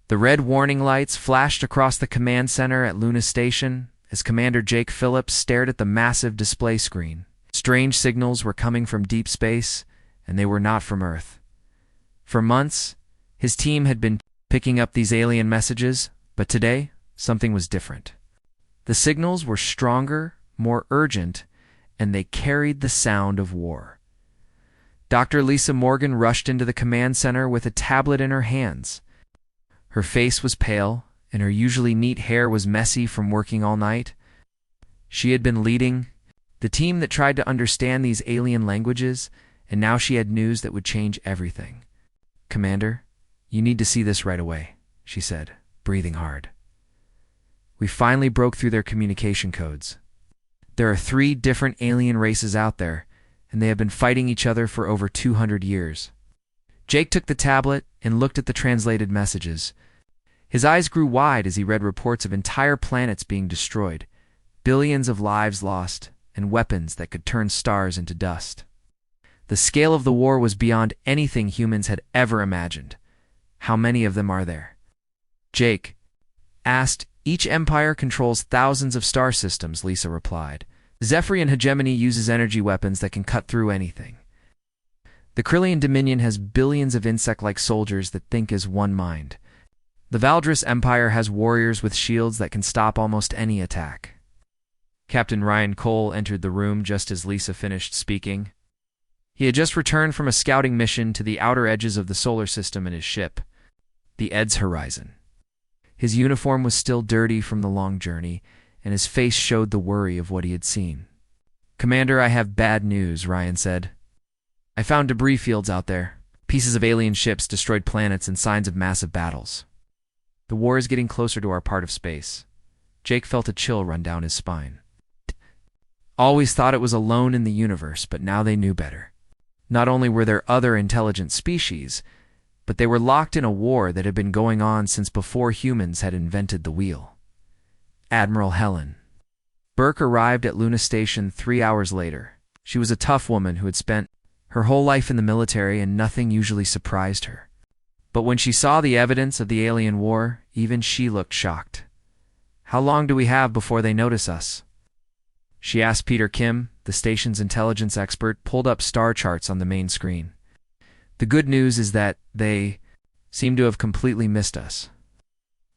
The red warning lights flashed across the command center at Luna Station as Commander Jake Phillips stared at the massive display screen. Strange signals were coming from deep space, and they were not from Earth. For months, his team had been picking up these alien messages, but today, something was different. The signals were stronger, more urgent, and they carried the sound of war. Dr. Lisa Morgan rushed into the command center with a tablet in her hands. Her face was pale, and her usually neat hair was messy from working all night. She had been leading the team that tried to understand these alien languages, and now she had news that would change everything. "Commander, you need to see this right away," she said, breathing hard. "We finally broke through their communication codes. There are 3 different alien races out there, and they have been fighting each other for over 200 years. Jake took the tablet and looked at the translated messages. His eyes grew wide as he read reports of entire planets being destroyed, billions of lives lost, and weapons that could turn stars into dust. The scale of the war was beyond anything humans had ever imagined. "How many of them are there?" Jake asked. "Each empire controls thousands of star systems," Lisa replied. "Zephyrian hegemony uses energy weapons that can cut through anything. The Krillian Dominion has billions of insect-like soldiers that think as one mind. The Valdris Empire has warriors with shields that can stop almost any attack." Captain Ryan Cole entered the room just as Lisa finished speaking. He had just returned from a scouting mission to the outer edges of the solar system in his ship, the Ed's Horizon. His uniform was still dirty from the long journey, and his face showed the worry of what he had seen. "Commander, I have bad news," Ryan said. "I found debris fields out there. Pieces of alien ships, destroyed planets, and signs of massive battles. The war is getting closer to our part of space." Jake felt a chill run down his spine. Always thought it was alone in the universe, but now they knew better. Not only were there other intelligent species, but they were locked in a war that had been going on since before humans had invented the wheel. Admiral Helen Burke arrived at Luna Station 3 hours later. She was a tough woman who had spent her whole life in the military, and nothing usually surprised her. But when she saw the evidence of the alien war, even she looked shocked. "How long do we have before they notice us?" she asked. Peter Kim, the station's intelligence expert, pulled up star charts on the main screen. "The good news is that they seem to have completely missed us.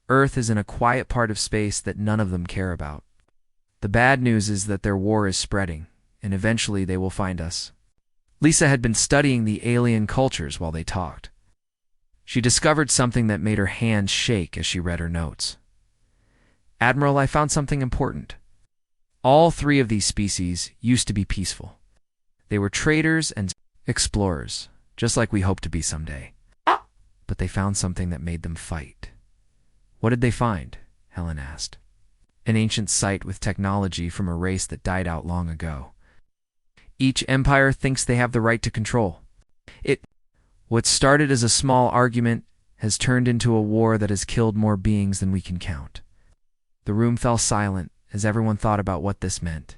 Earth is in a quiet part of space that none of them care about. The bad news is that their war is spreading, and eventually they will find us." Lisa had been studying the alien cultures while they talked. She discovered something that made her hands shake as she read her notes. "Admiral, I found something important. All 3 of these species used to be peaceful. They were traders and explorers, just like we hope to be someday. But they found something that made them fight." "What did they find?" Helen asked. "An ancient site with technology from a race that died out long ago. Each empire thinks they have the right to control it. What started as a small argument has turned into a war that has killed more beings than we can count." The room fell silent as everyone thought about what this meant.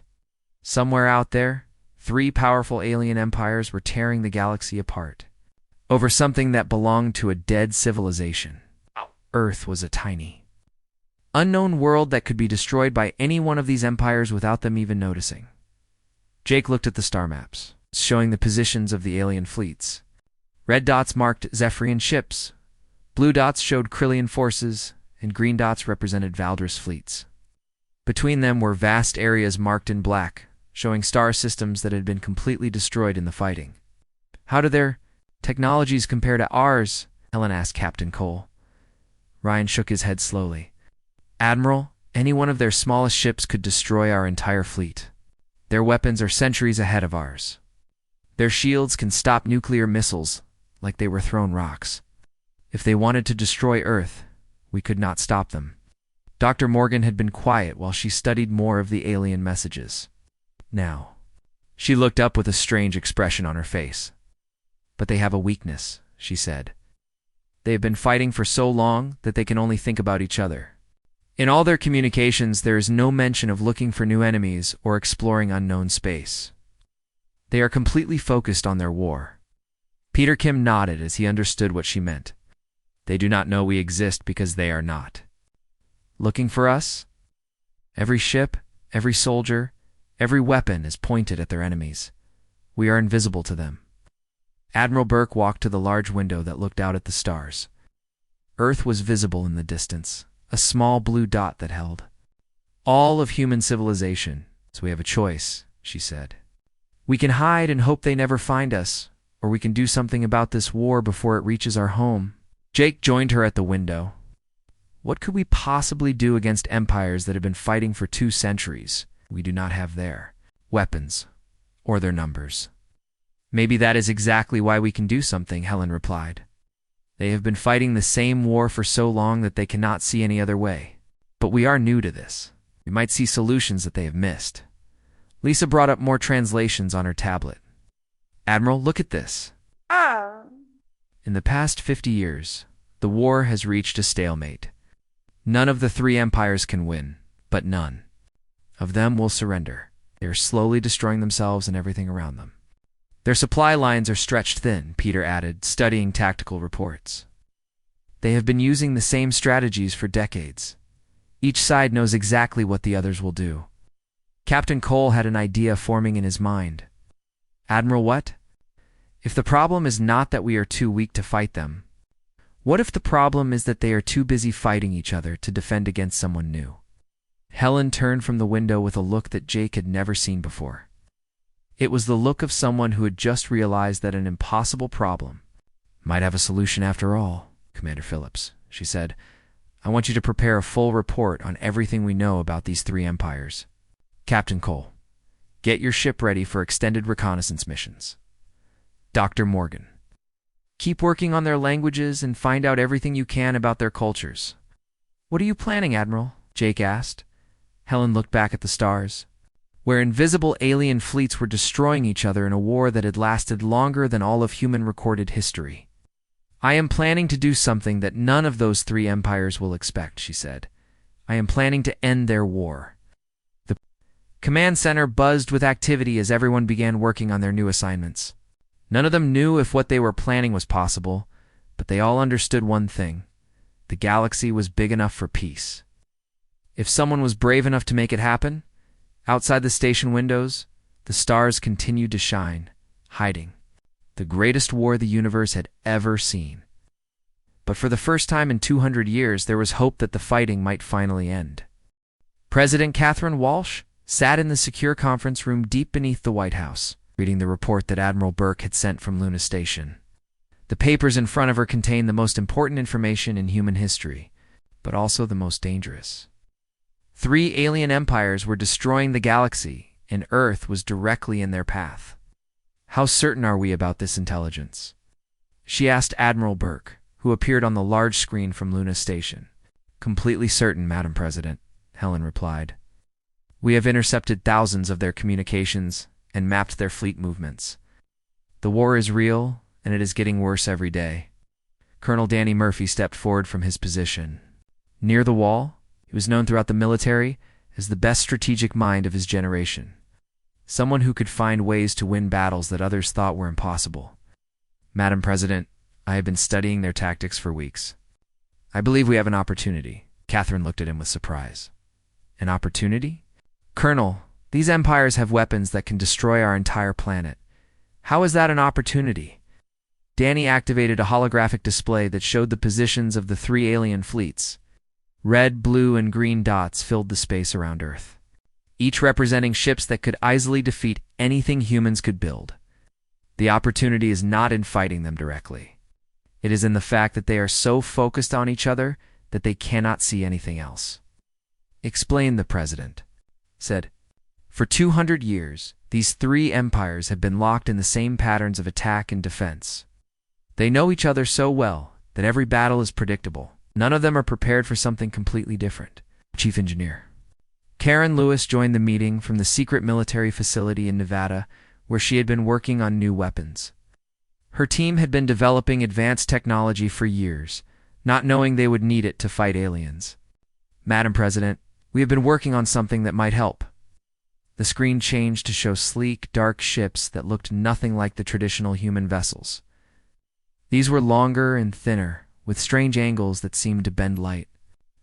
Somewhere out there, 3 powerful alien empires were tearing the galaxy apart over something that belonged to a dead civilization. Earth was a tiny, unknown world that could be destroyed by any one of these empires without them even noticing. Jake looked at the star maps, showing the positions of the alien fleets. Red dots marked Zephyrian ships, blue dots showed Krillian forces, and green dots represented Valdris fleets. Between them were vast areas marked in black, showing star systems that had been completely destroyed in the fighting. "How do their technologies compare to ours?" Helen asked Captain Cole. Ryan shook his head slowly. "Admiral, any one of their smallest ships could destroy our entire fleet. Their weapons are centuries ahead of ours. Their shields can stop nuclear missiles like they were thrown rocks. If they wanted to destroy Earth, we could not stop them." Dr. Morgan had been quiet while she studied more of the alien messages. Now, she looked up with a strange expression on her face. "But they have a weakness," she said. "They have been fighting for so long that they can only think about each other. In all their communications, there is no mention of looking for new enemies or exploring unknown space. They are completely focused on their war." Peter Kim nodded as he understood what she meant. They do not know we exist because they are not. Looking for us? Every ship, every soldier, every weapon is pointed at their enemies. We are invisible to them. Admiral Burke walked to the large window that looked out at the stars. Earth was visible in the distance, a small blue dot that held all of human civilization. So we have a choice, she said. We can hide and hope they never find us, or we can do something about this war before it reaches our home. Jake joined her at the window. What could we possibly do against empires that have been fighting for 2 centuries? We do not have their weapons or their numbers. Maybe that is exactly why we can do something, Helen replied. They have been fighting the same war for so long that they cannot see any other way. But we are new to this. We might see solutions that they have missed. Lisa brought up more translations on her tablet. Admiral, look at this. In the past 50 years, the war has reached a stalemate. None of the 3 empires can win, but none of them will surrender. They are slowly destroying themselves and everything around them. Their supply lines are stretched thin, Peter added, studying tactical reports. They have been using the same strategies for decades. Each side knows exactly what the others will do. Captain Cole had an idea forming in his mind. Admiral, what? If the problem is not that we are too weak to fight them, what if the problem is that they are too busy fighting each other to defend against someone new? Helen turned from the window with a look that Jake had never seen before. It was the look of someone who had just realized that an impossible problem might have a solution after all. Commander Phillips, she said, I want you to prepare a full report on everything we know about these 3 empires. Captain Cole, get your ship ready for extended reconnaissance missions. Dr. Morgan, keep working on their languages and find out everything you can about their cultures. What are you planning, Admiral? Jake asked. Helen looked back at the stars, where invisible alien fleets were destroying each other in a war that had lasted longer than all of human recorded history. I am planning to do something that none of those 3 empires will expect, she said. I am planning to end their war. The command center buzzed with activity as everyone began working on their new assignments. None of them knew if what they were planning was possible, but they all understood one thing. The galaxy was big enough for peace. If someone was brave enough to make it happen, outside the station windows, the stars continued to shine, hiding the greatest war the universe had ever seen. But for the first time in 200 years, there was hope that the fighting might finally end. President Catherine Walsh sat in the secure conference room deep beneath the White House, reading the report that Admiral Burke had sent from Luna Station. The papers in front of her contained the most important information in human history, but also the most dangerous. 3 alien empires were destroying the galaxy, and Earth was directly in their path. How certain are we about this intelligence? She asked Admiral Burke, who appeared on the large screen from Luna Station. Completely certain, Madam President, Helen replied. We have intercepted thousands of their communications and mapped their fleet movements. The war is real, and it is getting worse every day. Colonel Danny Murphy stepped forward from his position. Near the wall, he was known throughout the military as the best strategic mind of his generation. Someone who could find ways to win battles that others thought were impossible. Madam President, I have been studying their tactics for weeks. I believe we have an opportunity. Catherine looked at him with surprise. An opportunity? Colonel, these empires have weapons that can destroy our entire planet. How is that an opportunity? Danny activated a holographic display that showed the positions of the 3 alien fleets. Red, blue, and green dots filled the space around Earth, each representing ships that could easily defeat anything humans could build. The opportunity is not in fighting them directly. It is in the fact that they are so focused on each other that they cannot see anything else. Explain, the President said. For 200 years, these 3 empires have been locked in the same patterns of attack and defense. They know each other so well that every battle is predictable. None of them are prepared for something completely different. Chief Engineer Karen Lewis joined the meeting from the secret military facility in Nevada, where she had been working on new weapons. Her team had been developing advanced technology for years, not knowing they would need it to fight aliens. Madam President, we have been working on something that might help. The screen changed to show sleek, dark ships that looked nothing like the traditional human vessels. These were longer and thinner, with strange angles that seemed to bend light.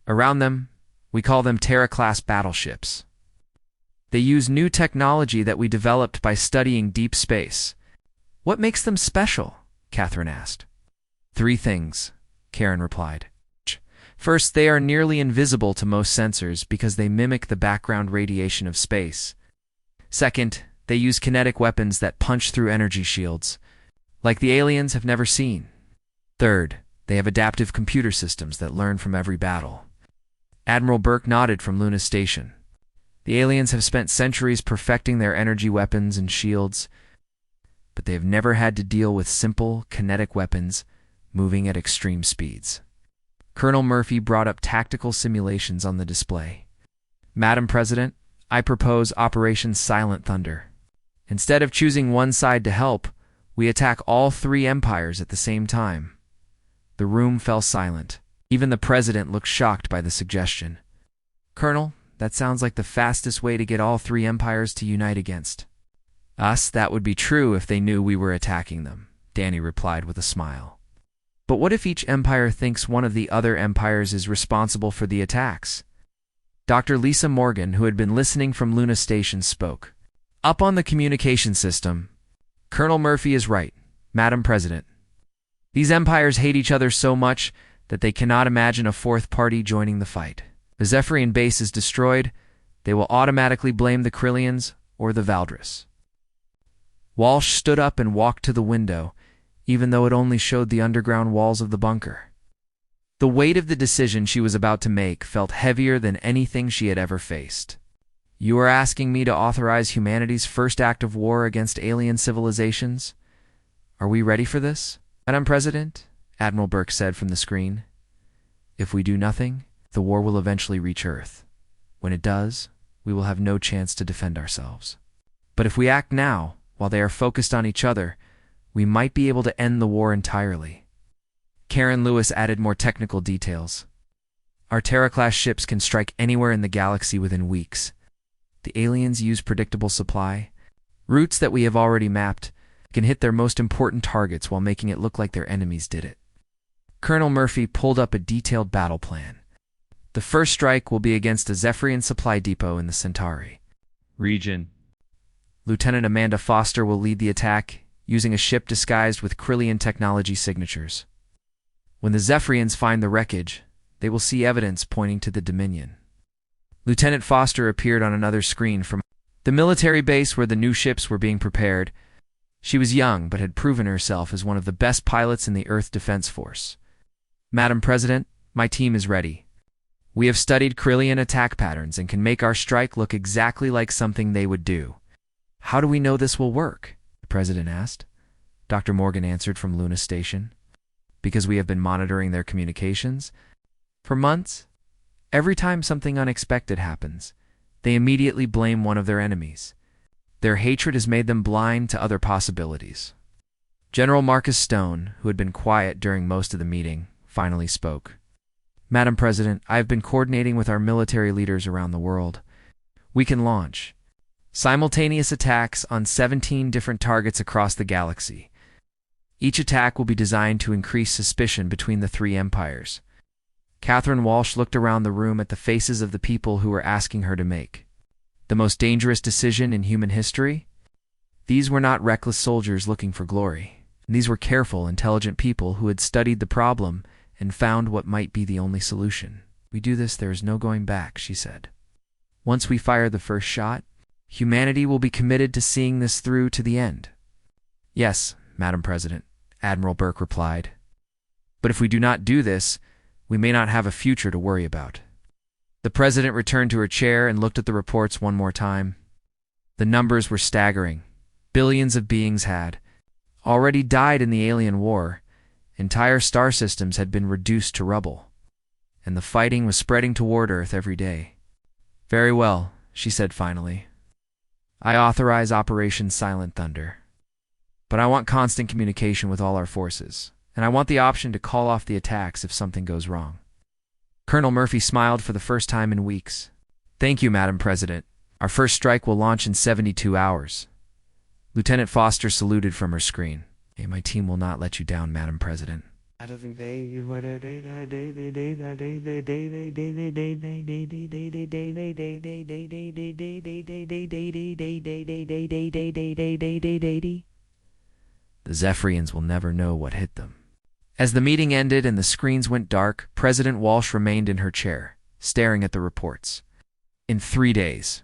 Around them, we call them Terra-class battleships. They use new technology that we developed by studying deep space. What makes them special? Catherine asked. 3 things, Karen replied. First, they are nearly invisible to most sensors because they mimic the background radiation of space. Second, they use kinetic weapons that punch through energy shields, like the aliens have never seen. Third, they have adaptive computer systems that learn from every battle. Admiral Burke nodded from Luna Station. The aliens have spent centuries perfecting their energy weapons and shields, but they have never had to deal with simple, kinetic weapons moving at extreme speeds. Colonel Murphy brought up tactical simulations on the display. Madam President, I propose Operation Silent Thunder. Instead of choosing one side to help, we attack all 3 empires at the same time. The room fell silent. Even the president looked shocked by the suggestion. Colonel, that sounds like the fastest way to get all 3 empires to unite against us. That would be true if they knew we were attacking them, Danny replied with a smile. But what if each empire thinks one of the other empires is responsible for the attacks? Dr. Lisa Morgan, who had been listening from Luna Station, spoke. Up on the communication system, Colonel Murphy is right, Madam President. These empires hate each other so much that they cannot imagine a 4th party joining the fight. If the Zephyrian base is destroyed, they will automatically blame the Krillians or the Valdris. Walsh stood up and walked to the window, even though it only showed the underground walls of the bunker. The weight of the decision she was about to make felt heavier than anything she had ever faced. You are asking me to authorize humanity's first act of war against alien civilizations? Are we ready for this, Madam President? Admiral Burke said from the screen. If we do nothing, the war will eventually reach Earth. When it does, we will have no chance to defend ourselves. But if we act now, while they are focused on each other, we might be able to end the war entirely. Karen Lewis added more technical details. Our Terra-class ships can strike anywhere in the galaxy within weeks. The aliens use predictable supply. Routes that we have already mapped can hit their most important targets while making it look like their enemies did it. Colonel Murphy pulled up a detailed battle plan. The first strike will be against a Zephyrian supply depot in the Centauri region. Lieutenant Amanda Foster will lead the attack, using a ship disguised with Krillian technology signatures. When the Zephyrians find the wreckage, they will see evidence pointing to the Dominion. Lieutenant Foster appeared on another screen from the military base where the new ships were being prepared. She was young, but had proven herself as one of the best pilots in the Earth Defense Force. Madam President, my team is ready. We have studied Krillian attack patterns and can make our strike look exactly like something they would do. How do we know this will work? The President asked. Dr. Morgan answered from Luna Station. Because we have been monitoring their communications for months. Every time something unexpected happens, they immediately blame one of their enemies. Their hatred has made them blind to other possibilities. General Marcus Stone, who had been quiet during most of the meeting, finally spoke. Madam President, I have been coordinating with our military leaders around the world. We can launch simultaneous attacks on 17 different targets across the galaxy. Each attack will be designed to increase suspicion between the 3 empires. Catherine Walsh looked around the room at the faces of the people who were asking her to make the most dangerous decision in human history. These were not reckless soldiers looking for glory. These were careful, intelligent people who had studied the problem and found what might be the only solution. We do this, there is no going back, she said. Once we fire the first shot, humanity will be committed to seeing this through to the end. Yes, Madam President, Admiral Burke replied. But if we do not do this, we may not have a future to worry about. The President returned to her chair and looked at the reports one more time. The numbers were staggering. Billions of beings had already died in the alien war. Entire star systems had been reduced to rubble. And the fighting was spreading toward Earth every day. Very well, she said finally. I authorize Operation Silent Thunder. But I want constant communication with all our forces, and I want the option to call off the attacks if something goes wrong. Colonel Murphy smiled for the first time in weeks. Thank you, Madam President. Our first strike will launch in 72 hours. Lieutenant Foster saluted from her screen. Hey, my team will not let you down, Madam President. The Zephyrians will never know what hit them. As the meeting ended and the screens went dark, President Walsh remained in her chair, staring at the reports. In 3 days,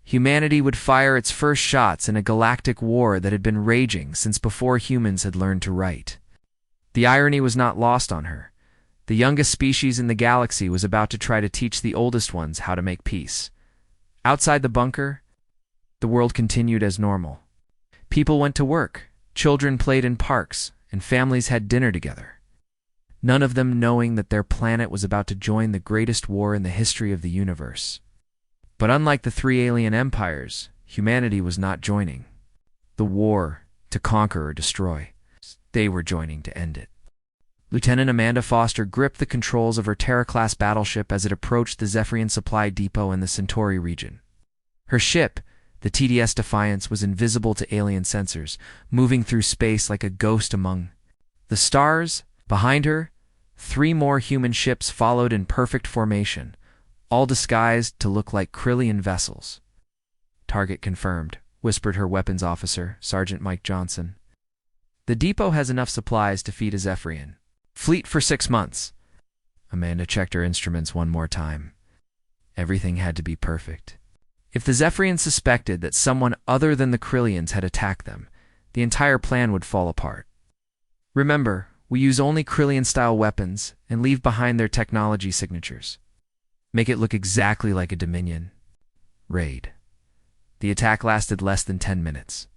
humanity would fire its first shots in a galactic war that had been raging since before humans had learned to write. The irony was not lost on her. The youngest species in the galaxy was about to try to teach the oldest ones how to make peace. Outside the bunker, the world continued as normal. People went to work, children played in parks, and families had dinner together. None of them knowing that their planet was about to join the greatest war in the history of the universe. But unlike the 3 alien empires, humanity was not joining the war to conquer or destroy. They were joining to end it. Lieutenant Amanda Foster gripped the controls of her Terra-class battleship as it approached the Zephyrian supply depot in the Centauri region. Her ship, the TDS Defiance, was invisible to alien sensors, moving through space like a ghost among the stars. Behind her, 3 more human ships followed in perfect formation, all disguised to look like Krillian vessels. "Target confirmed," whispered her weapons officer, Sergeant Mike Johnson. "The depot has enough supplies to feed a Zephyrian fleet for 6 months." Amanda checked her instruments one more time. Everything had to be perfect. If the Zephyrians suspected that someone other than the Krillians had attacked them, the entire plan would fall apart. "Remember, we use only Krillian-style weapons and leave behind their technology signatures. Make it look exactly like a Dominion raid." The attack lasted less than 10 minutes.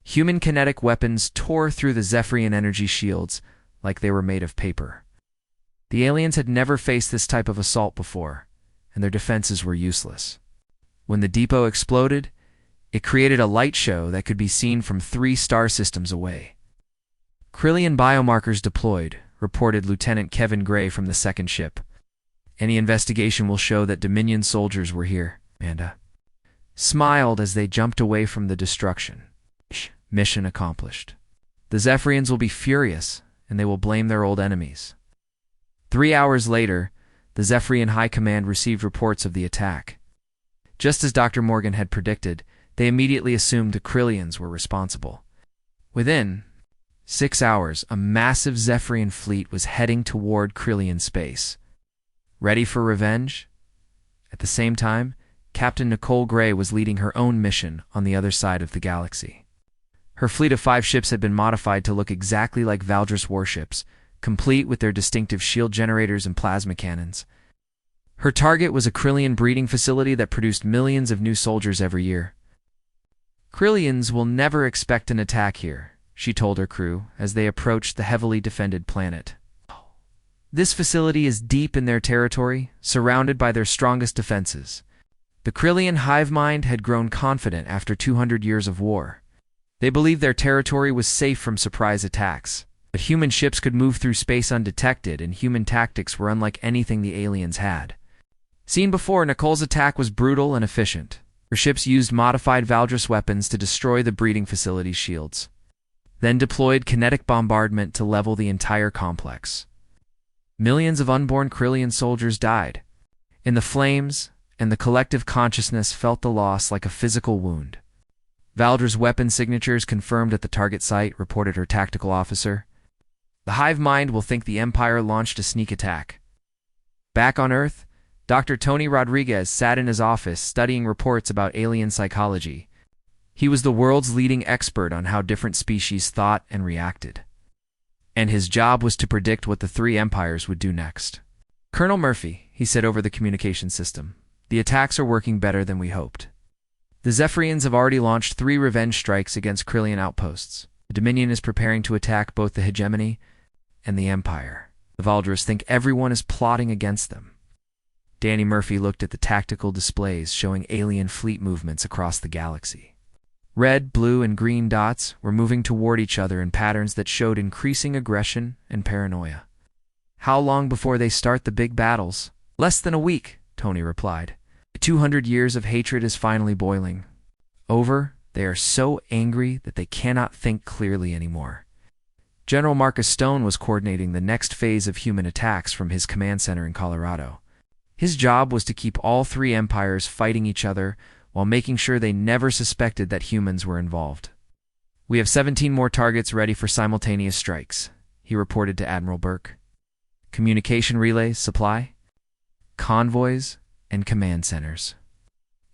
Human kinetic weapons tore through the Zephyrian energy shields like they were made of paper. The aliens had never faced this type of assault before, and their defenses were useless. When the depot exploded, it created a light show that could be seen from 3 star systems away. "Krillian biomarkers deployed," reported Lieutenant Kevin Gray from the second ship. "Any investigation will show that Dominion soldiers were here." Amanda smiled as they jumped away from the destruction. Mission accomplished. The Zephyrians will be furious, and they will blame their old enemies. 3 hours later, the Zephyrian High Command received reports of the attack. Just as Dr. Morgan had predicted, they immediately assumed the Krillians were responsible. Within 6 hours, a massive Zephyrian fleet was heading toward Krillian space. Ready for revenge? At the same time, Captain Nicole Gray was leading her own mission on the other side of the galaxy. Her fleet of 5 ships had been modified to look exactly like Valdris warships, complete with their distinctive shield generators and plasma cannons. Her target was a Krillian breeding facility that produced millions of new soldiers every year. "Krillians will never expect an attack here," she told her crew as they approached the heavily defended planet. "This facility is deep in their territory, surrounded by their strongest defenses." The Krillian hive mind had grown confident after 200 years of war. They believed their territory was safe from surprise attacks, but human ships could move through space undetected, and human tactics were unlike anything the aliens had seen before. Nicole's attack was brutal and efficient. Her ships used modified Valdris weapons to destroy the breeding facility's shields, then deployed kinetic bombardment to level the entire complex. Millions of unborn Krillian soldiers died in the flames, and the collective consciousness felt the loss like a physical wound. "Valdris weapon signatures confirmed at the target site," reported her tactical officer. "The hive mind will think the Empire launched a sneak attack." Back on Earth, Dr. Tony Rodriguez sat in his office studying reports about alien psychology. He was the world's leading expert on how different species thought and reacted, and his job was to predict what the 3 empires would do next. "Colonel Murphy," he said over the communication system, "the attacks are working better than we hoped. The Zephyrians have already launched 3 revenge strikes against Krillian outposts. The Dominion is preparing to attack both the hegemony and the Empire. The Valdris think everyone is plotting against them." Danny Murphy looked at the tactical displays showing alien fleet movements across the galaxy. Red, blue, and green dots were moving toward each other in patterns that showed increasing aggression and paranoia. "How long before they start the big battles?" "Less than a week," Tony replied. "The 200 years of hatred is finally boiling over. They are so angry that they cannot think clearly anymore. General Marcus Stone was coordinating the next phase of human attacks from his command center in Colorado. His job was to keep all three empires fighting each other while making sure they never suspected that humans were involved. "We have 17 more targets ready for simultaneous strikes," he reported to Admiral Burke. "Communication relays, supply, convoys, and command centers.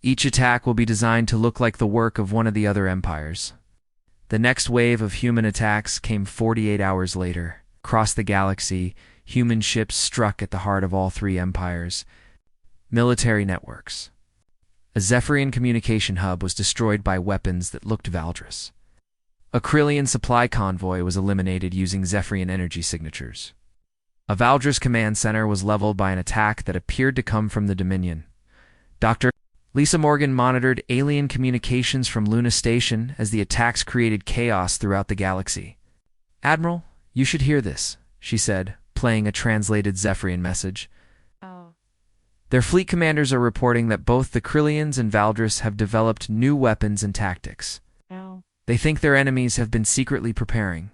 Each attack will be designed to look like the work of one of the other empires." The next wave of human attacks came 48 hours later. Across the galaxy, human ships struck at the heart of all three empires. Military networks. A Zephyrian communication hub was destroyed by weapons that looked Valdrus. A Krillian supply convoy was eliminated using Zephyrian energy signatures. A Valdrus command center was leveled by an attack that appeared to come from the Dominion. Dr. Lisa Morgan monitored alien communications from Luna Station as the attacks created chaos throughout the galaxy. "Admiral, you should hear this," she said, playing a translated Zephyrian message. Oh. "Their fleet commanders are reporting that both the Krillians and Valdrus have developed new weapons and tactics. Oh. They think their enemies have been secretly preparing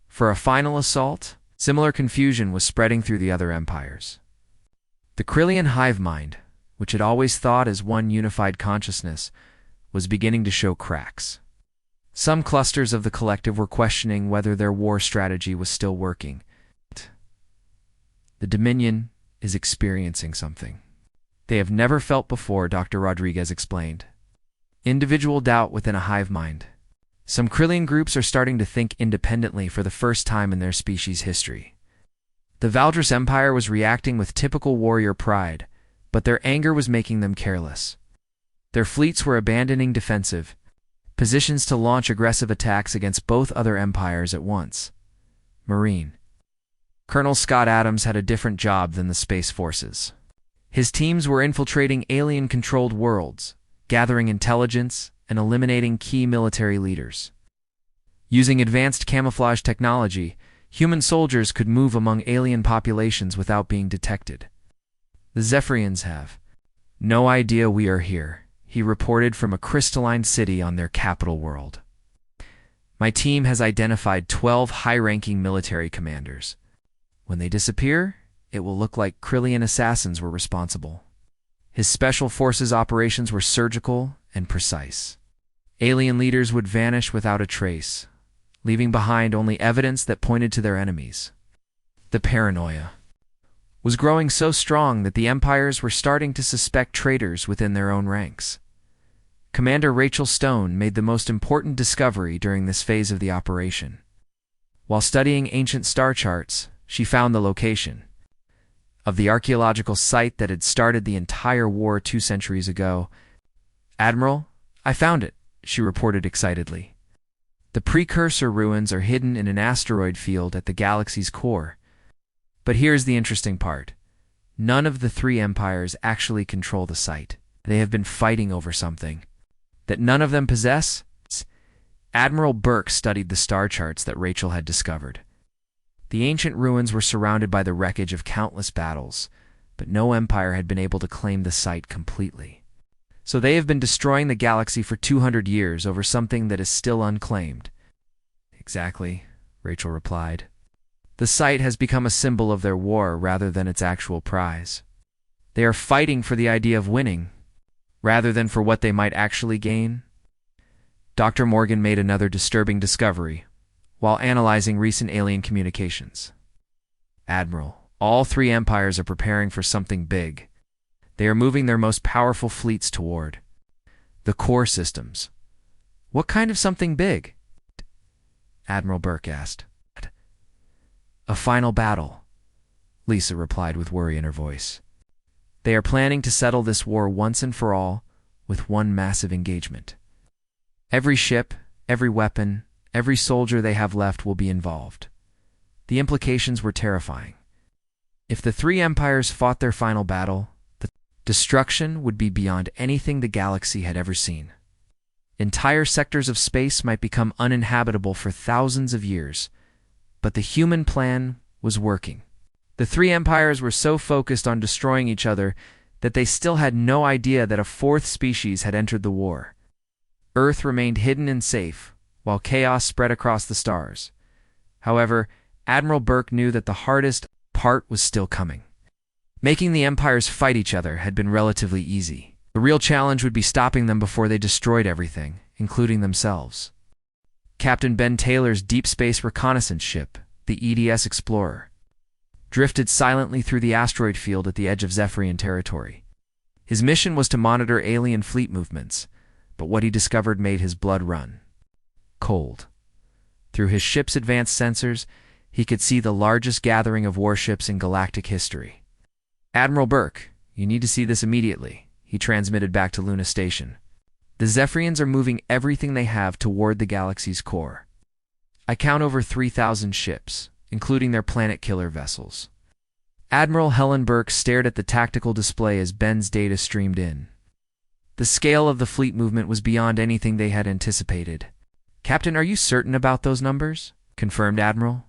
for a final assault." Similar confusion was spreading through the other empires. The Krillian hive mind, which had always thought as one unified consciousness, was beginning to show cracks. Some clusters of the collective were questioning whether their war strategy was still working. "The Dominion is experiencing something they have never felt before," Dr. Rodriguez explained. "Individual doubt within a hive mind. Some Krillian groups are starting to think independently for the first time in their species' history. The Valdrus Empire was reacting with typical warrior pride, but their anger was making them careless. Their fleets were abandoning defensive positions to launch aggressive attacks against both other empires at once." Marine. Colonel Scott Adams had a different job than the Space Forces. His teams were infiltrating alien-controlled worlds, gathering intelligence, and eliminating key military leaders. Using advanced camouflage technology, human soldiers could move among alien populations without being detected. "The Zephyrians have no idea we are here," he reported from a crystalline city on their capital world. "My team has identified 12 high-ranking military commanders. When they disappear, it will look like Krillian assassins were responsible." His special forces operations were surgical and precise. Alien leaders would vanish without a trace, leaving behind only evidence that pointed to their enemies. The paranoia was growing so strong that the empires were starting to suspect traitors within their own ranks. Commander Rachel Stone made the most important discovery during this phase of the operation. While studying ancient star charts, she found the location of the archaeological site that had started the entire war 2 centuries ago. "Admiral, I found it," she reported excitedly. "The precursor ruins are hidden in an asteroid field at the galaxy's core. But here's the interesting part. None of the three empires actually control the site. They have been fighting over something that none of them possess." Admiral Burke studied the star charts that Rachel had discovered. The ancient ruins were surrounded by the wreckage of countless battles, but no empire had been able to claim the site completely. So they have been destroying the galaxy for 200 years over something that is still unclaimed. "Exactly," Rachel replied. "The site has become a symbol of their war rather than its actual prize. They are fighting for the idea of winning, rather than for what they might actually gain." Dr. Morgan made another disturbing discovery while analyzing recent alien communications. "Admiral, all three empires are preparing for something big. They are moving their most powerful fleets toward the core systems." "What kind of something big?" Admiral Burke asked. "A final battle," Lisa replied with worry in her voice. "They are planning to settle this war once and for all with one massive engagement. Every ship, every weapon, every soldier they have left will be involved." The implications were terrifying. If the three empires fought their final battle, the destruction would be beyond anything the galaxy had ever seen. Entire sectors of space might become uninhabitable for thousands of years, but the human plan was working. The three empires were so focused on destroying each other that they still had no idea that a fourth species had entered the war. Earth remained hidden and safe, while chaos spread across the stars. However, Admiral Burke knew that the hardest part was still coming. Making the empires fight each other had been relatively easy. The real challenge would be stopping them before they destroyed everything, including themselves. Captain Ben Taylor's deep space reconnaissance ship, the EDS Explorer, drifted silently through the asteroid field at the edge of Zephyrian territory. His mission was to monitor alien fleet movements, but what he discovered made his blood run cold. Through his ship's advanced sensors, he could see the largest gathering of warships in galactic history. "Admiral Burke, you need to see this immediately," he transmitted back to Luna Station. "The Zephyrians are moving everything they have toward the galaxy's core. I count over 3,000 ships, including their planet-killer vessels." Admiral Helen Burke stared at the tactical display as Ben's data streamed in. The scale of the fleet movement was beyond anything they had anticipated. "Captain, are you certain about those numbers?" confirmed Admiral.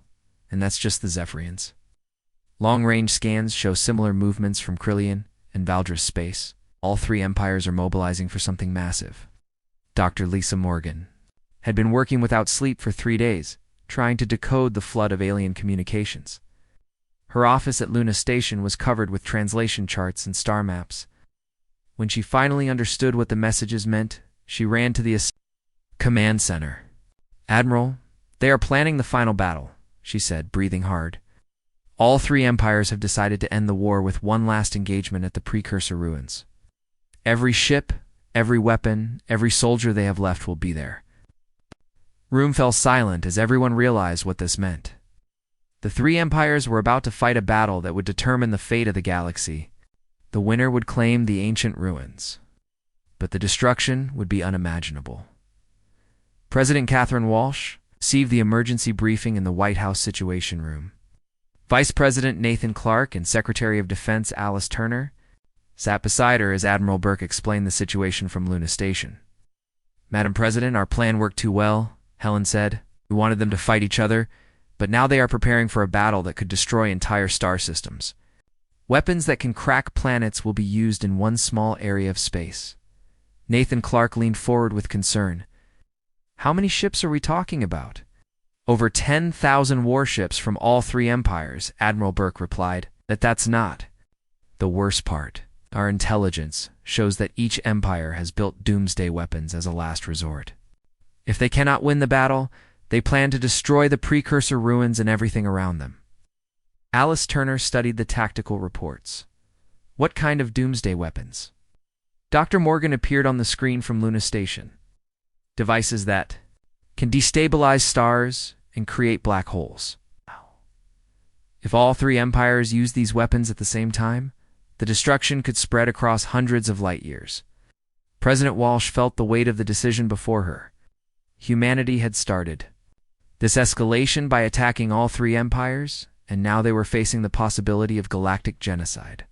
"And that's just the Zephyrians. Long-range scans show similar movements from Krillian and Valdris space. All three empires are mobilizing for something massive." Dr. Lisa Morgan had been working without sleep for 3 days, trying to decode the flood of alien communications. Her office at Luna Station was covered with translation charts and star maps. When she finally understood what the messages meant, she ran to the command center. "Admiral, they are planning the final battle," she said, breathing hard. "All three empires have decided to end the war with one last engagement at the precursor ruins. Every ship, every weapon, every soldier they have left will be there." Room fell silent as everyone realized what this meant. The three empires were about to fight a battle that would determine the fate of the galaxy. The winner would claim the ancient ruins, but the destruction would be unimaginable. President Catherine Walsh received the emergency briefing in the White House Situation Room. Vice President Nathan Clark and Secretary of Defense Alice Turner sat beside her as Admiral Burke explained the situation from Luna Station. "Madam President, our plan worked too well," Helen said. "We wanted them to fight each other, but now they are preparing for a battle that could destroy entire star systems. Weapons that can crack planets will be used in one small area of space." Nathan Clark leaned forward with concern. "How many ships are we talking about?" "Over 10,000 warships from all three empires," Admiral Burke replied. "That's not the worst part. Our intelligence shows that each empire has built doomsday weapons as a last resort. If they cannot win the battle, they plan to destroy the precursor ruins and everything around them." Alice Turner studied the tactical reports. "What kind of doomsday weapons?" Dr. Morgan appeared on the screen from Luna Station. "Devices that can destabilize stars and create black holes. If all three empires use these weapons at the same time, the destruction could spread across hundreds of light years." President Walsh felt the weight of the decision before her. Humanity had started this escalation by attacking all three empires, and now they were facing the possibility of galactic genocide.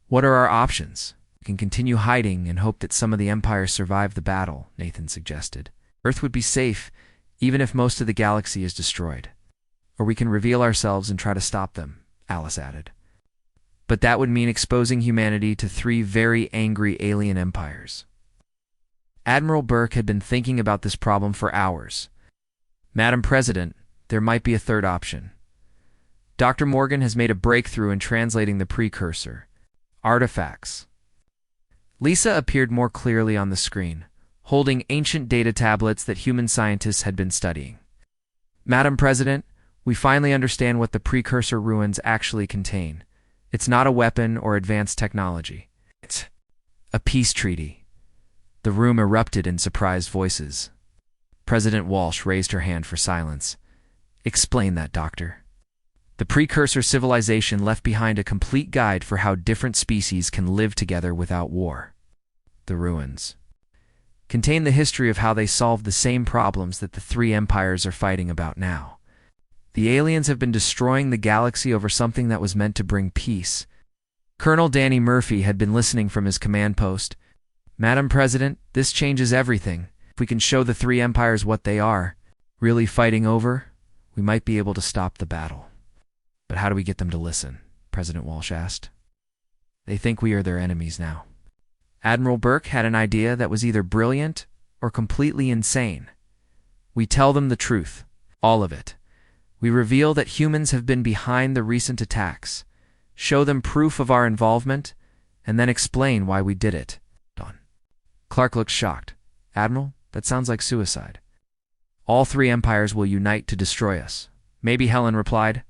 "What are our options?" "We can continue hiding and hope that some of the empires survive the battle," Nathan suggested. "Earth would be safe, even if most of the galaxy is destroyed. Or we can reveal ourselves and try to stop them," Alice added. "But that would mean exposing humanity to three very angry alien empires." Admiral Burke had been thinking about this problem for hours. "Madam President, there might be a third option. Dr. Morgan has made a breakthrough in translating the precursor artifacts." Lisa appeared more clearly on the screen, holding ancient data tablets that human scientists had been studying. "Madam President, we finally understand what the precursor ruins actually contain. It's not a weapon or advanced technology. It's a peace treaty." The room erupted in surprised voices. President Walsh raised her hand for silence. "Explain that, Doctor." "The precursor civilization left behind a complete guide for how different species can live together without war. The ruins contain the history of how they solved the same problems that the three empires are fighting about now. The aliens have been destroying the galaxy over something that was meant to bring peace." Colonel Danny Murphy had been listening from his command post. "Madam President, this changes everything. If we can show the three empires what they are really fighting over, we might be able to stop the battle." "But how do we get them to listen?" President Walsh asked. "They think we are their enemies now." Admiral Burke had an idea that was either brilliant or completely insane. "We tell them the truth, all of it. We reveal that humans have been behind the recent attacks, show them proof of our involvement, and then explain why we did it. Clark looked shocked. Admiral, that sounds like suicide. All three empires will unite to destroy us. Maybe, Helen replied,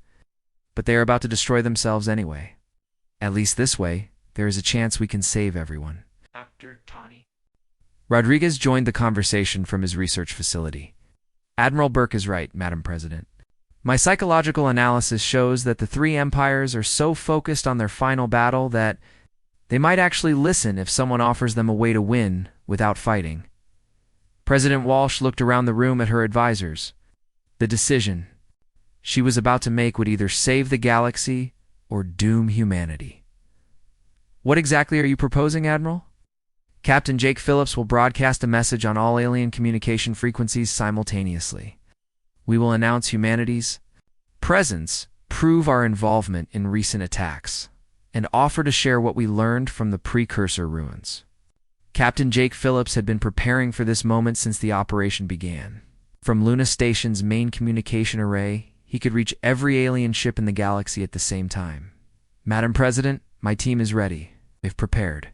but they are about to destroy themselves anyway. At least this way, there is a chance we can save everyone. Dr. Tawny. Rodriguez joined the conversation from his research facility. Admiral Burke is right, Madam President. My psychological analysis shows that the three empires are so focused on their final battle that they might actually listen if someone offers them a way to win without fighting. President Walsh looked around the room at her advisors. The decision she was about to make would either save the galaxy or doom humanity. What exactly are you proposing, Admiral? Captain Jake Phillips will broadcast a message on all alien communication frequencies simultaneously. We will announce humanity's presence, prove our involvement in recent attacks, and offer to share what we learned from the precursor ruins. Captain Jake Phillips had been preparing for this moment since the operation began. From Luna Station's main communication array, he could reach every alien ship in the galaxy at the same time. Madam President, my team is ready. They've prepared.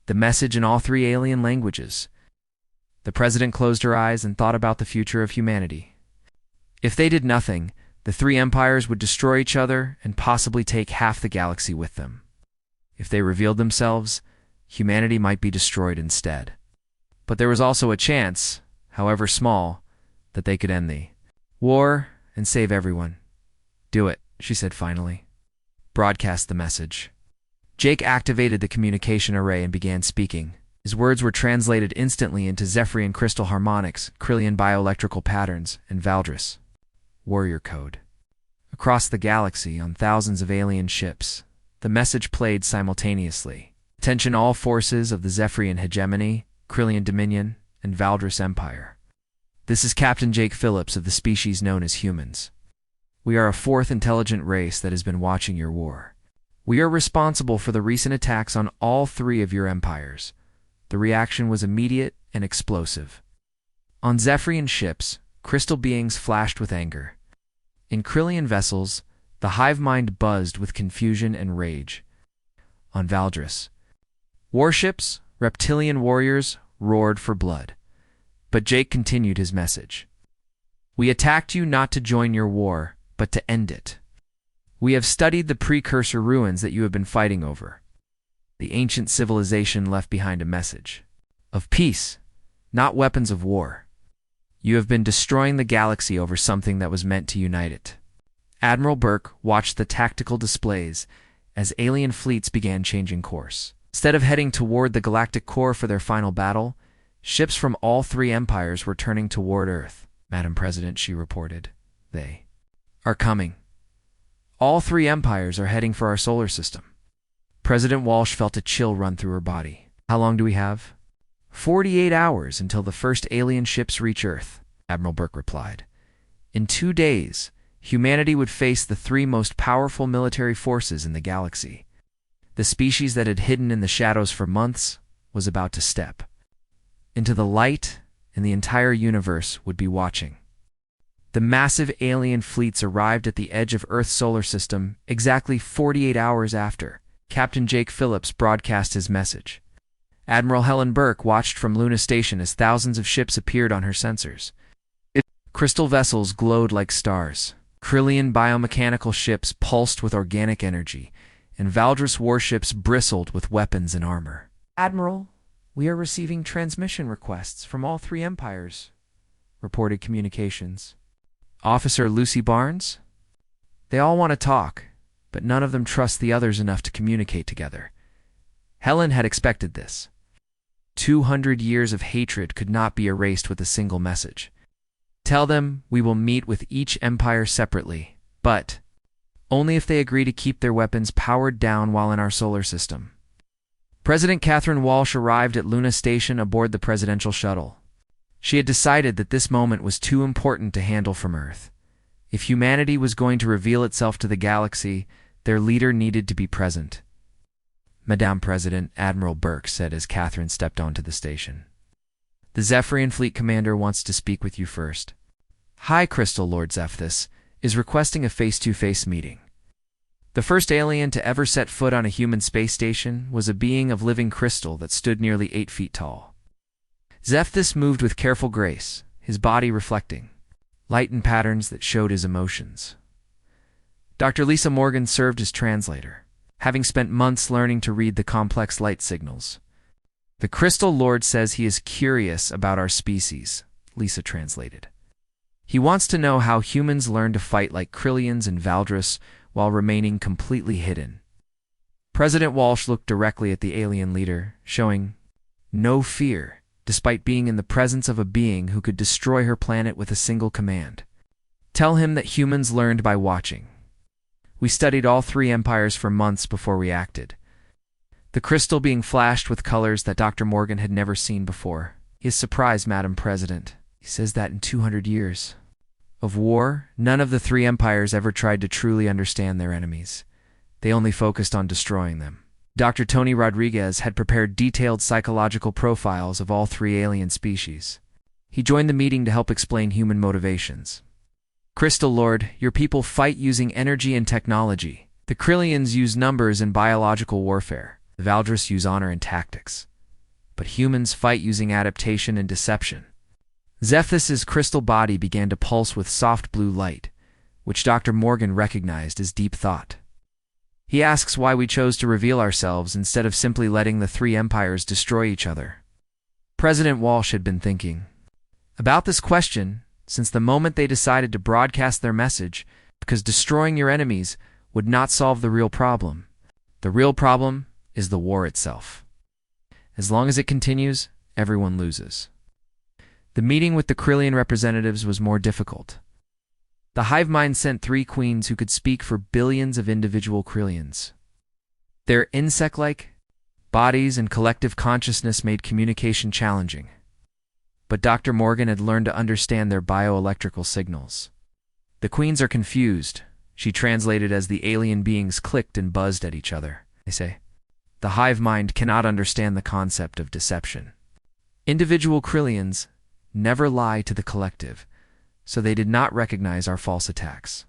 The message in all three alien languages. The President closed her eyes and thought about the future of humanity. If they did nothing, the three empires would destroy each other and possibly take half the galaxy with them. If they revealed themselves, humanity might be destroyed instead. But there was also a chance, however small, that they could end the war and save everyone. Do it, she said finally. Broadcast the message. Jake activated the communication array and began speaking. His words were translated instantly into Zephyrian crystal harmonics, Krillian bioelectrical patterns, and Valdris warrior code. Across the galaxy, on thousands of alien ships, the message played simultaneously. Attention all forces of the Zephyrian hegemony, Krillian dominion, and Valdris empire. This is Captain Jake Phillips of the species known as humans. We are a fourth intelligent race that has been watching your war. We are responsible for the recent attacks on all three of your empires. The reaction was immediate and explosive. On Zephyrian ships, crystal beings flashed with anger. In Krillian vessels, the hive mind buzzed with confusion and rage. On Valdris, warships, reptilian warriors roared for blood. But Jake continued his message. We attacked you not to join your war, but to end it. We have studied the precursor ruins that you have been fighting over. The ancient civilization left behind a message of peace, not weapons of war. You have been destroying the galaxy over something that was meant to unite it. Admiral Burke watched the tactical displays as alien fleets began changing course. Instead of heading toward the galactic core for their final battle, ships from all three empires were turning toward Earth. Madam President, she reported. They are coming. All three empires are heading for our solar system. President Walsh felt a chill run through her body. How long do we have? 48 hours until the first alien ships reach Earth, Admiral Burke replied. In 2 days, humanity would face the three most powerful military forces in the galaxy. The species that had hidden in the shadows for months was about to step into the light, and the entire universe would be watching. The massive alien fleets arrived at the edge of Earth's solar system exactly 48 hours after Captain Jake Phillips broadcast his message. Admiral Helen Burke watched from Luna Station as thousands of ships appeared on her sensors. Crystal vessels glowed like stars. Krillian biomechanical ships pulsed with organic energy, and Valdris warships bristled with weapons and armor. Admiral, we are receiving transmission requests from all three empires, reported communications. Officer Lucy Barnes? They all want to talk, but none of them trust the others enough to communicate together. Helen had expected this. 200 years of hatred could not be erased with a single message. Tell them we will meet with each empire separately, but only if they agree to keep their weapons powered down while in our solar system. President Catherine Walsh arrived at Luna Station aboard the presidential shuttle. She had decided that this moment was too important to handle from Earth. If humanity was going to reveal itself to the galaxy, their leader needed to be present. Madame President, Admiral Burke said as Catherine stepped onto the station. The Zephyrian Fleet Commander wants to speak with you first. Hi, Crystal Lord Zephthys. is requesting a face-to-face meeting. The first alien to ever set foot on a human space station was a being of living crystal that stood nearly 8 feet tall. Xerxes moved with careful grace, his body reflecting light and patterns that showed his emotions. Dr. Lisa Morgan served as translator, having spent months learning to read the complex light signals. "The Crystal Lord says he is curious about our species," Lisa translated. "He wants to know how humans learn to fight like Krillians and Valdris while remaining completely hidden." President Walsh looked directly at the alien leader, showing no fear, despite being in the presence of a being who could destroy her planet with a single command. "Tell him that humans learned by watching. We studied all 3 empires for months before we acted." The crystal being flashed with colors that Dr. Morgan had never seen before. "He is surprised, Madam President. He says that in 200 years of war, none of the 3 empires ever tried to truly understand their enemies. They only focused on destroying them." Dr. Tony Rodriguez had prepared detailed psychological profiles of all 3 alien species. He joined the meeting to help explain human motivations. "Crystal Lord, your people fight using energy and technology. The Krillians use numbers and biological warfare. The Valdris use honor and tactics. But humans fight using adaptation and deception." Xerxes' crystal body began to pulse with soft blue light, which Dr. Morgan recognized as deep thought. He asks why we chose to reveal ourselves instead of simply letting the 3 empires destroy each other. President Walsh had been thinking about this question since the moment they decided to broadcast their message, because destroying your enemies would not solve the real problem. The real problem is the war itself. As long as it continues, everyone loses. The meeting with the Krillian representatives was more difficult. The hive mind sent 3 queens who could speak for billions of individual Krillians. Their insect-like bodies and collective consciousness made communication challenging. But Dr. Morgan had learned to understand their bioelectrical signals. "The queens are confused," she translated as the alien beings clicked and buzzed at each other. They say, "The hive mind cannot understand the concept of deception. Individual Krillians never lie to the collective, so they did not recognize our false attacks."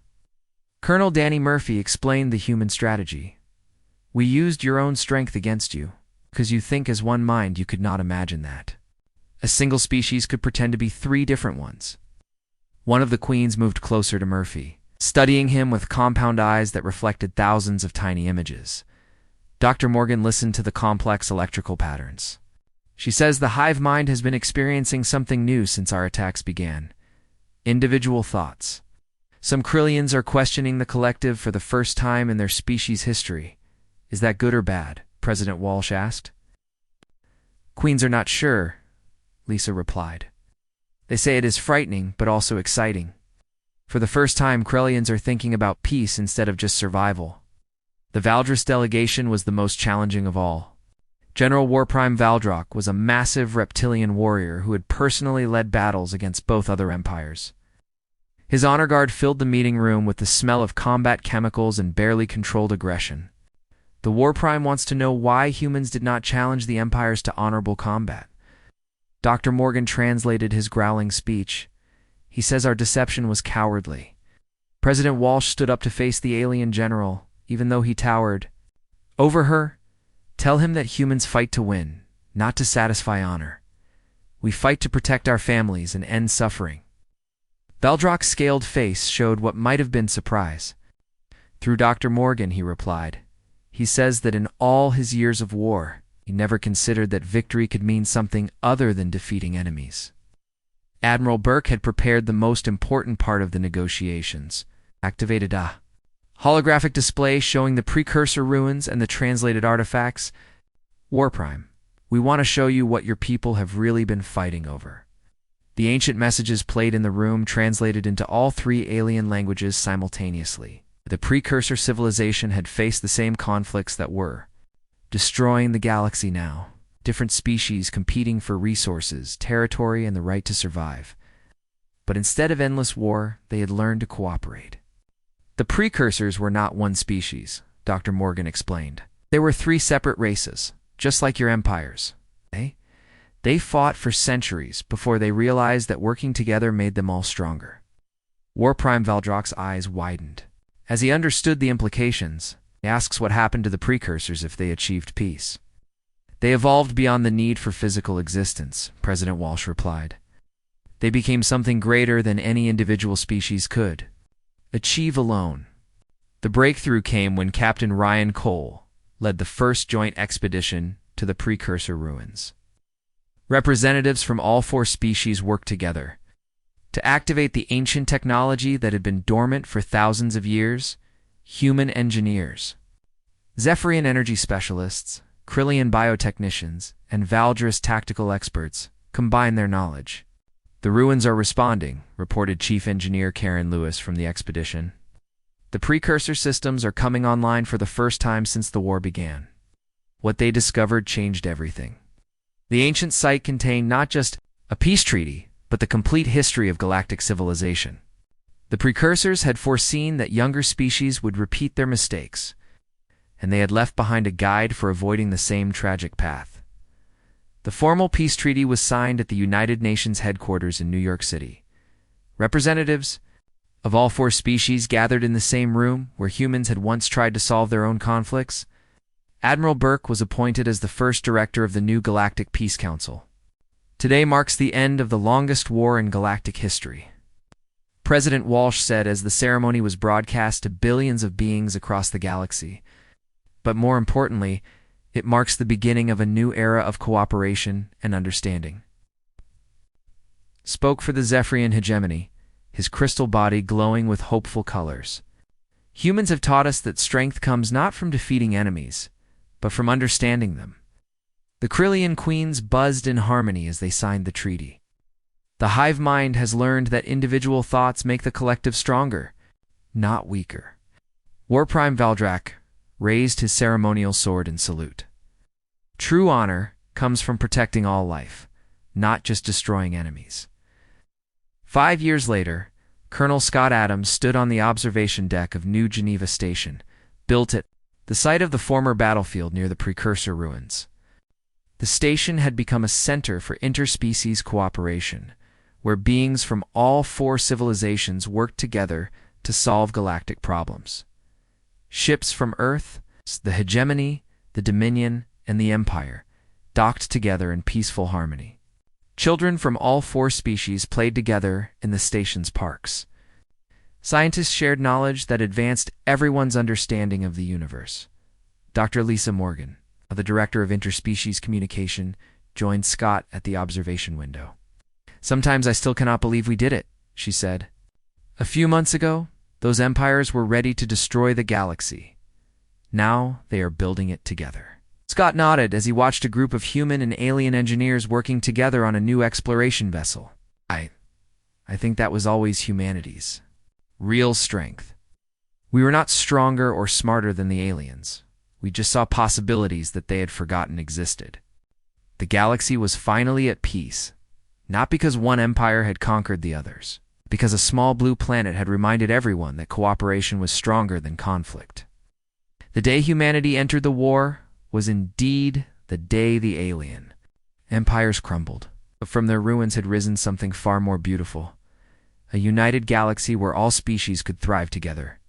Colonel Danny Murphy explained the human strategy. "We used your own strength against you, because you think as one mind you could not imagine that. A single species could pretend to be 3 different ones." One of the queens moved closer to Murphy, studying him with compound eyes that reflected thousands of tiny images. Dr. Morgan listened to the complex electrical patterns. "She says the hive mind has been experiencing something new since our attacks began. Individual thoughts. Some Krillians are questioning the collective for the first time in their species' history. Is that good or bad?" President Walsh asked. "Queens are not sure," Lisa replied. "They say it is frightening, but also exciting. For the first time, Krillians are thinking about peace instead of just survival." The Valdris delegation was the most challenging of all. General Warprime Valdrock was a massive reptilian warrior who had personally led battles against both other empires. His honor guard filled the meeting room with the smell of combat chemicals and barely controlled aggression. The Warprime wants to know why humans did not challenge the empires to honorable combat. Dr. Morgan translated his growling speech. He says our deception was cowardly. President Walsh stood up to face the alien general, even though he towered over her. "Tell him that humans fight to win, not to satisfy honor. We fight to protect our families and end suffering." Valdrock's scaled face showed what might have been surprise. "Through Dr. Morgan," he replied. "He says that in all his years of war, he never considered that victory could mean something other than defeating enemies." Admiral Burke had prepared the most important part of the negotiations. Activated a holographic display showing the precursor ruins and the translated artifacts. "Warprime, we want to show you what your people have really been fighting over." The ancient messages played in the room translated into all 3 alien languages simultaneously. The precursor civilization had faced the same conflicts that were destroying the galaxy now. Different species competing for resources, territory, and the right to survive. But instead of endless war, they had learned to cooperate. "The precursors were not one species," Dr. Morgan explained. "They were 3 separate races, just like your empires. They fought for centuries before they realized that working together made them all stronger. War Prime Valdrak's eyes widened. As he understood the implications, he asks what happened to the precursors if they achieved peace. They evolved beyond the need for physical existence, President Walsh replied. They became something greater than any individual species could achieve alone. The breakthrough came when Captain Ryan Cole led the first joint expedition to the precursor ruins. Representatives from all four species worked together to activate the ancient technology that had been dormant for thousands of years. Human engineers, Zephyrian energy specialists, Krillian biotechnicians, and Valdris tactical experts combined their knowledge. The ruins are responding, reported Chief Engineer Karen Lewis from the expedition. The precursor systems are coming online for the first time since the war began. What they discovered changed everything. The ancient site contained not just a peace treaty, but the complete history of galactic civilization. The precursors had foreseen that younger species would repeat their mistakes, and they had left behind a guide for avoiding the same tragic path. The formal peace treaty was signed at the United Nations headquarters in New York City. Representatives of all four species gathered in the same room where humans had once tried to solve their own conflicts. Admiral Burke was appointed as the first director of the new Galactic Peace Council. Today marks the end of the longest war in galactic history, President Walsh said as the ceremony was broadcast to billions of beings across the galaxy. But more importantly, it marks the beginning of a new era of cooperation and understanding. Spoke for the Zephyrian hegemony, his crystal body glowing with hopeful colors. Humans have taught us that strength comes not from defeating enemies, but from understanding them. The Krillian queens buzzed in harmony as they signed the treaty. The hive mind has learned that individual thoughts make the collective stronger, not weaker. War Prime Valdrak raised his ceremonial sword in salute. True honor comes from protecting all life, not just destroying enemies. 5 years later, Colonel Scott Adams stood on the observation deck of New Geneva Station, built at the site of the former battlefield near the precursor ruins. The station had become a center for interspecies cooperation, where beings from all four civilizations worked together to solve galactic problems. Ships from Earth, the Hegemony, the Dominion, and the Empire docked together in peaceful harmony. Children from all four species played together in the station's parks. Scientists shared knowledge that advanced everyone's understanding of the universe. Dr. Lisa Morgan, the director of interspecies communication, joined Scott at the observation window. "Sometimes I still cannot believe we did it," she said. "A few months ago, those empires were ready to destroy the galaxy. Now they are building it together." Scott nodded as he watched a group of human and alien engineers working together on a new exploration vessel. I think that was always humanity's real strength. We were not stronger or smarter than the aliens. We just saw possibilities that they had forgotten existed. The galaxy was finally at peace, not because one empire had conquered the others, because a small blue planet had reminded everyone that cooperation was stronger than conflict. The day humanity entered the war was indeed the day the alien empires crumbled, but from their ruins had risen something far more beautiful, a united galaxy where all species could thrive together.